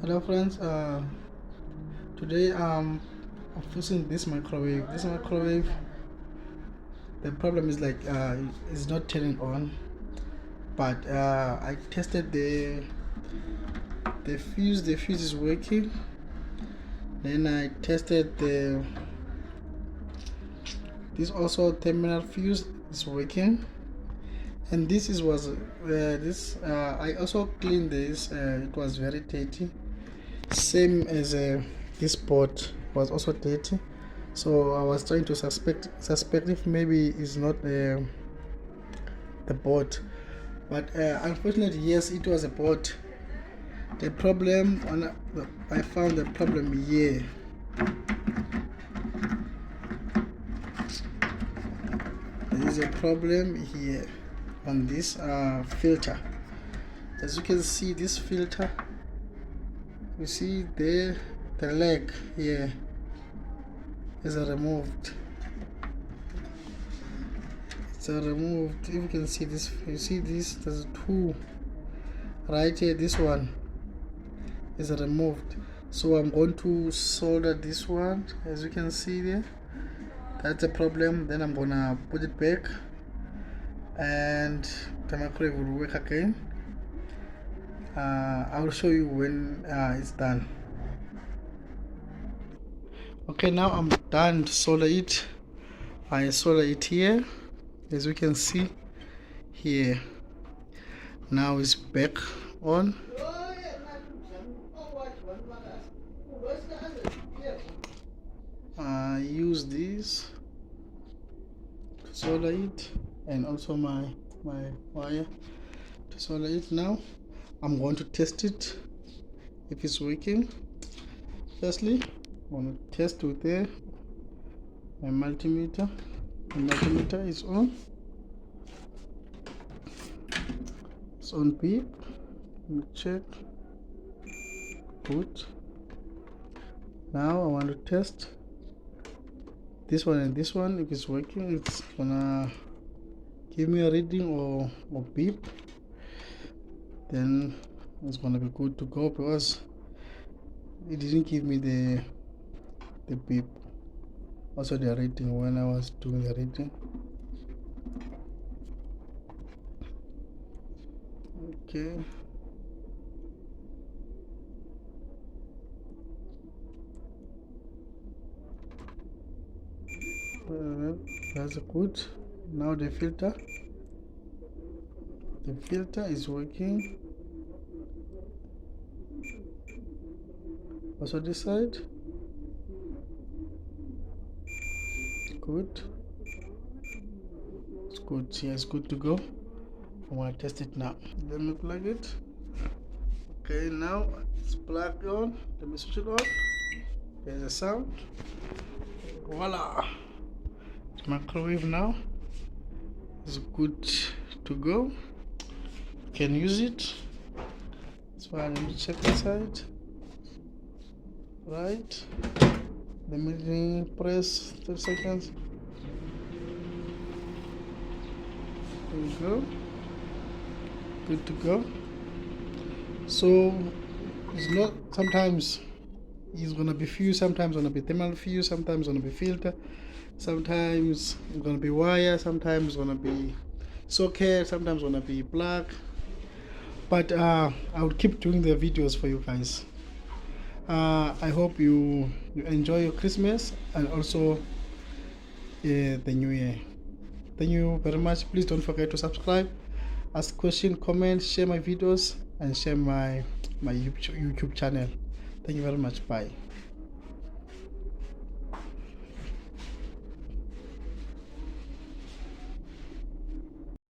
Hello friends, today I'm using this microwave. The problem is like it's not turning on, but I tested the fuse. The fuse is working. Then I tested this also terminal fuse is working, and I also cleaned this. It was very dirty, same as this board was also dirty. So I was trying to suspect if maybe it's not the board, but unfortunately yes, it was a board. The problem I found the problem here. There is a problem here on this filter. As you can see, this filter, you see there, the leg here is removed. It's removed. If you can see this, you see this, there's two right here. This one is removed, so I'm going to solder this one. As you can see there, that's a problem. Then I'm gonna put it back and the microwave will work again. I will show you when it's done. Okay, now I'm done to solder it. I solder it here, as you can see here. Now it's back on. I use this to solder it, and also my wire to solder it. Now I'm going to test it if it's working. Firstly, I'm going to test with my multimeter. The multimeter is on. It's on beep. Let me check. Good. Now I want to test this one and this one. If it's working, it's gonna give me a reading or beep. Then it's gonna be good to go, because it didn't give me the beep, also the reading when I was doing the reading. Okay, that's good. Now the filter is working. Also this side, good. It's good. Yeah, it's good to go. I want to test it now. Let me plug it. Okay, now it's plugged on. Let me switch it on. There's a sound. Voila! The microwave now is good to go. You can use it. So let me check inside. Right. Let me press 30 seconds. There we go. Good to go. So it's not, sometimes it's gonna be fuse, sometimes gonna be thermal fuse, sometimes gonna be filter, sometimes it's gonna be wire, sometimes gonna be socket, sometimes gonna be plug. But I will keep doing the videos for you guys. I hope you enjoy your Christmas and also the New Year. Thank you very much. Please don't forget to subscribe, ask questions, comment, share my videos, and share my YouTube channel. Thank you very much. Bye.